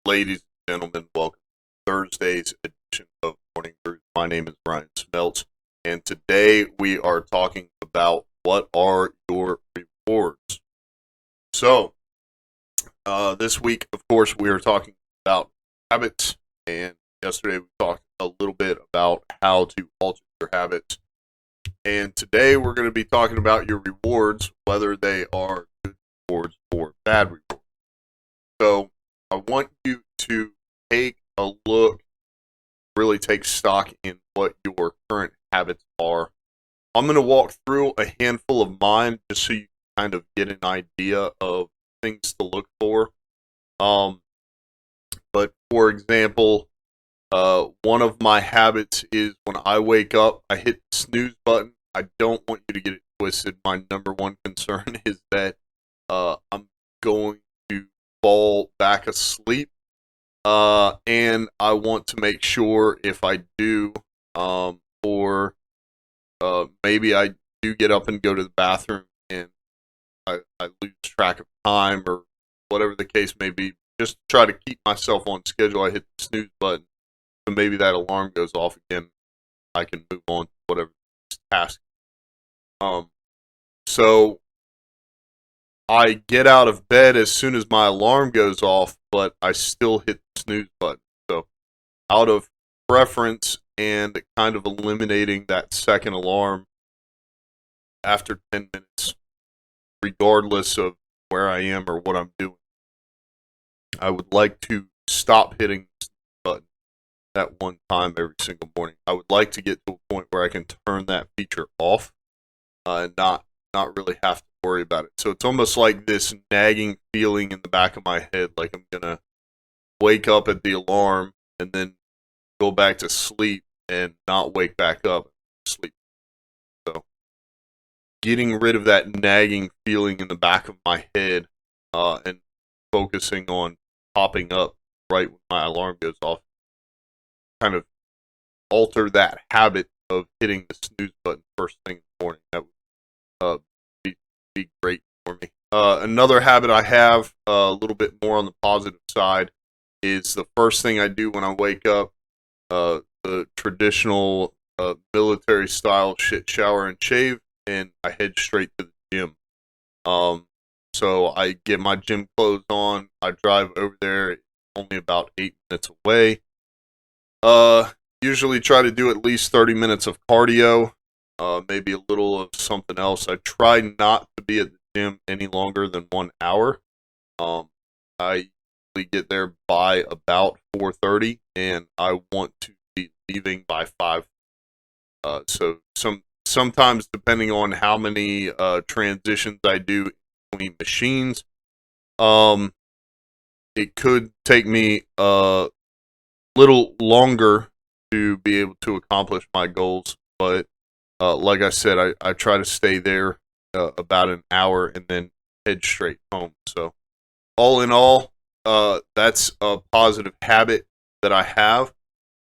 Ladies and gentlemen, welcome to Thursday's edition of Morning Brews. My name is Ryan Smeltz, and today we are talking about what are your rewards. So, this week, of course, we are talking about habits, and yesterday we talked a little bit about how to alter your habits. And today we're going to be talking about your rewards, whether they are good rewards or bad rewards. So, I want you to take a look, really take stock in what your current habits are. I'm going to walk through a handful of mine just so you kind of get an idea of things to look for. But for example, one of my habits is when I wake up, I hit the snooze button. I don't want you to get it twisted. My number one concern is that I'm going to fall back asleep, and I want to make sure if I do, or maybe I do get up and go to the bathroom and I lose track of time or whatever the case may be, just to try to keep myself on schedule, I hit the snooze button, so maybe that alarm goes off again, I can move on to whatever task. So I get out of bed as soon as my alarm goes off, but I still hit the snooze button. So out of preference and kind of eliminating that second alarm after 10 minutes, regardless of where I am or what I'm doing, I would like to stop hitting the snooze button that one time every single morning. I would like to get to a point where I can turn that feature off and not really have to worry about it. So it's almost like this nagging feeling in the back of my head, like I'm gonna wake up at the alarm and then go back to sleep and not wake back up sleep. So getting rid of that nagging feeling in the back of my head and focusing on popping up right when my alarm goes off, kind of alter that habit of hitting the snooze button first thing in the morning. That would be great for me. Another habit I have, a little bit more on the positive side, is the first thing I do when I wake up, the traditional military style shit shower and shave, and I head straight to the gym. So I get my gym clothes on, I drive over there, it's only about 8 minutes away. Usually try to do at least 30 minutes of cardio, maybe a little of something else. I try not to be at the gym any longer than 1 hour. I usually get there by about 4:30, and I want to be leaving by 5. So sometimes, depending on how many transitions I do between machines, it could take me a little longer to be able to accomplish my goals, but like I said, I try to stay there about an hour and then head straight home. So all in all, that's a positive habit that I have.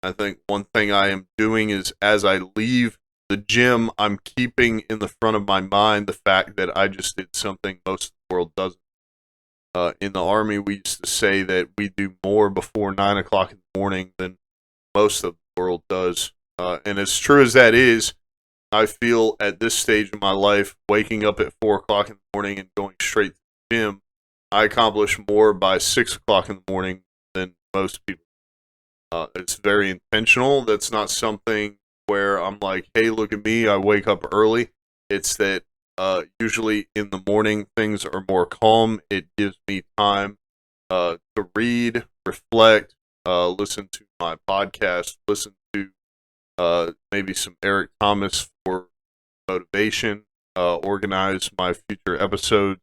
I think one thing I am doing is as I leave the gym, I'm keeping in the front of my mind the fact that I just did something most of the world doesn't. In the Army, we used to say that we do more before 9 o'clock in the morning than most of the world does. And as true as that is, I feel at this stage of my life, waking up at 4 o'clock in the morning and going straight to the gym, I accomplish more by 6 o'clock in the morning than most people. It's very intentional. That's not something where I'm like, hey, look at me, I wake up early. It's that usually in the morning things are more calm. It gives me time to read, reflect, listen to my podcast, listen to maybe some Eric Thomas for motivation, organize my future episodes,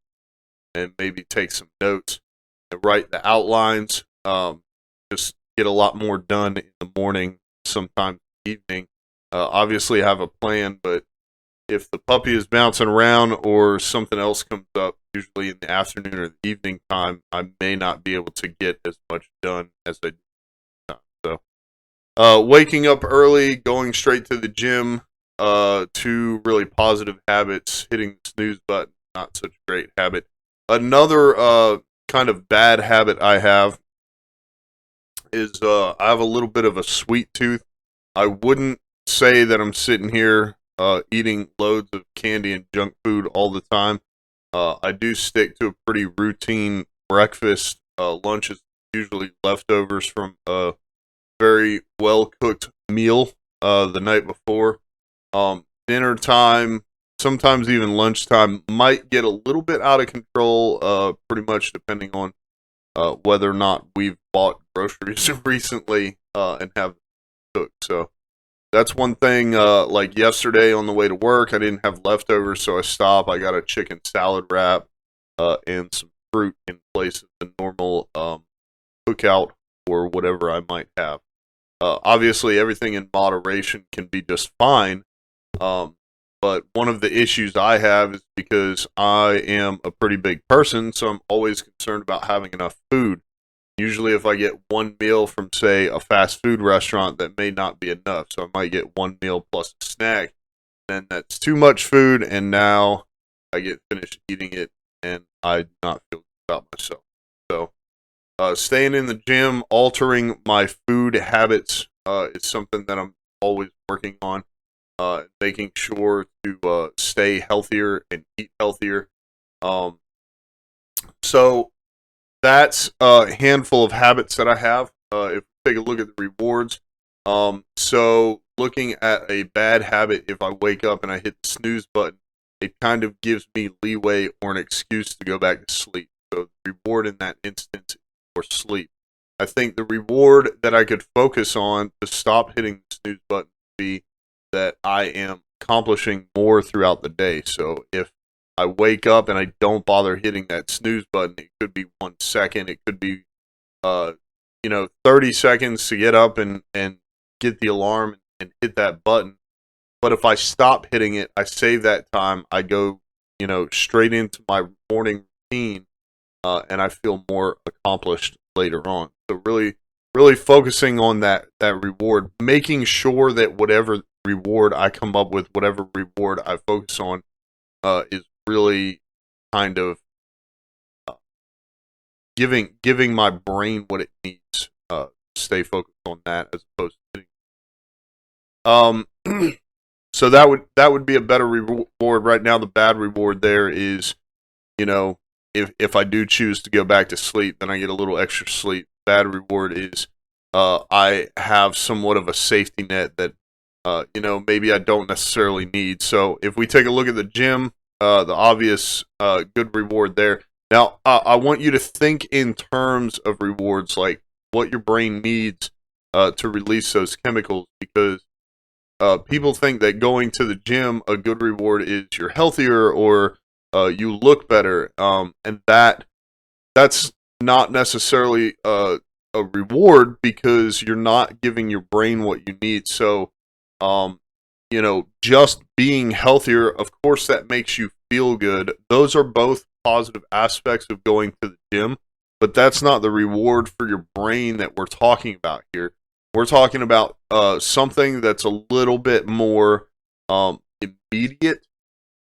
and maybe take some notes and write the outlines. Just get a lot more done in the morning, sometimes evening. Obviously, I have a plan, but if the puppy is bouncing around or something else comes up, usually in the afternoon or the evening time, I may not be able to get as much done as I do. So, waking up early, going straight to the gym, two really positive habits. Hitting the snooze button, not such a great habit. Another kind of bad habit I have is I have a little bit of a sweet tooth. I wouldn't say that I'm sitting here eating loads of candy and junk food all the time. I do stick to a pretty routine breakfast. Lunch is usually leftovers from a very well cooked meal the night before. Dinner time, sometimes even lunchtime, might get a little bit out of control, pretty much depending on whether or not we've bought groceries recently and have cooked. So that's one thing. Like yesterday on the way to work, I didn't have leftovers, so I stopped. I got a chicken salad wrap and some fruit in place of the normal cookout or whatever I might have. Obviously, everything in moderation can be just fine. But one of the issues I have is because I am a pretty big person, so I'm always concerned about having enough food. Usually, if I get one meal from, say, a fast food restaurant, that may not be enough. So I might get one meal plus a snack. Then that's too much food, and now I get finished eating it, and I do not feel good about myself. So, staying in the gym, altering my food habits is something that I'm always working on. Making sure to stay healthier and eat healthier. So that's a handful of habits that I have. If we take a look at the rewards, so looking at a bad habit, if I wake up and I hit the snooze button, it kind of gives me leeway or an excuse to go back to sleep. So the reward in that instance is for sleep. I think the reward that I could focus on to stop hitting the snooze button would be that I am accomplishing more throughout the day. So if I wake up and I don't bother hitting that snooze button, it could be 1 second, it could be 30 seconds to get up and get the alarm and hit that button. But if I stop hitting it, I save that time, I go, straight into my morning routine, and I feel more accomplished later on. So really focusing on that reward, making sure that whatever reward I come up with, whatever reward I focus on, is really kind of giving my brain what it needs. Stay focused on that as opposed to so that would be a better reward right now. The bad reward there is, if I do choose to go back to sleep, then I get a little extra sleep. Bad reward is I have somewhat of a safety net that maybe I don't necessarily need. So if we take a look at the gym, the obvious good reward there. Now, I want you to think in terms of rewards, like what your brain needs to release those chemicals, because people think that going to the gym, a good reward is you're healthier or you look better, and that's not necessarily a reward because you're not giving your brain what you need. So, just being healthier, of course, that makes you feel good. Those are both positive aspects of going to the gym, but that's not the reward for your brain that we're talking about here. We're talking about something that's a little bit more immediate.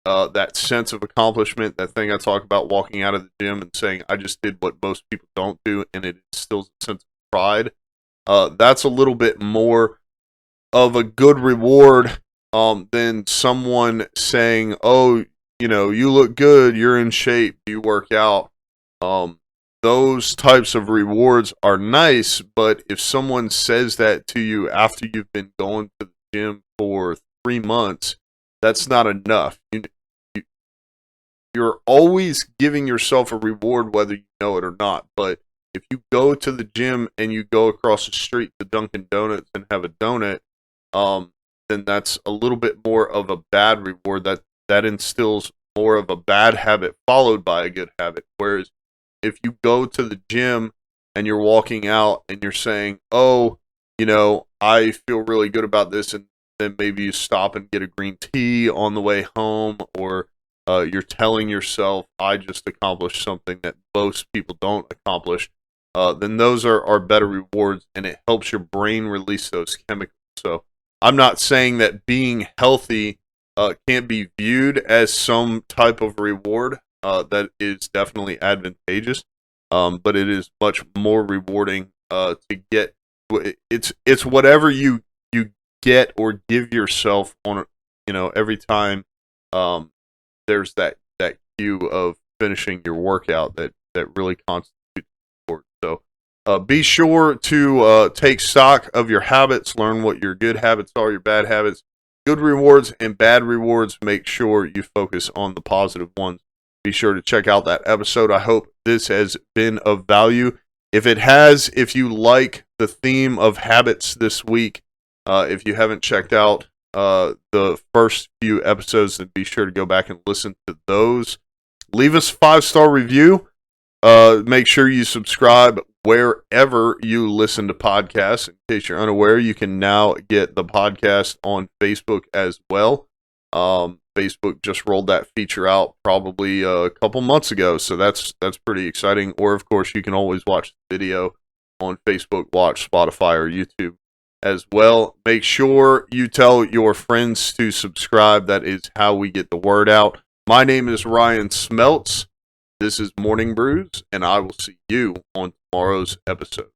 That sense of accomplishment, that thing I talk about, walking out of the gym and saying, I just did what most people don't do, and it instills a sense of pride. That's a little bit more of a good reward than someone saying, oh, you look good, you're in shape, you work out. Those types of rewards are nice, but if someone says that to you after you've been going to the gym for 3 months, that's not enough. You're always giving yourself a reward whether you know it or not. But if you go to the gym and you go across the street to Dunkin' Donuts and have a donut, then that's a little bit more of a bad reward. That instills more of a bad habit followed by a good habit. Whereas if you go to the gym and you're walking out and you're saying, oh, I feel really good about this, and then maybe you stop and get a green tea on the way home, or you're telling yourself, I just accomplished something that most people don't accomplish, then those are better rewards, and it helps your brain release those chemicals. So I'm not saying that being healthy can't be viewed as some type of reward. That is definitely advantageous, but it is much more rewarding to get. It's whatever you get or give yourself on, every time there's that cue of finishing your workout that really constitutes sport. So be sure to take stock of your habits, learn what your good habits are, your bad habits, good rewards and bad rewards. Make sure you focus on the positive ones. Be sure to check out that episode. I hope this has been of value. If it has, if you like the theme of habits this week, if you haven't checked out the first few episodes, then be sure to go back and listen to those. Leave us a 5-star review. Make sure you subscribe wherever you listen to podcasts. In case you're unaware, you can now get the podcast on Facebook as well. Facebook just rolled that feature out probably a couple months ago, so that's pretty exciting. Or, of course, you can always watch the video on Facebook, Watch, Spotify, or YouTube as well. Make sure you tell your friends to subscribe. That is how we get the word out. My name is Ryan Smeltz. This is Morning Brews, and I will see you on tomorrow's episode.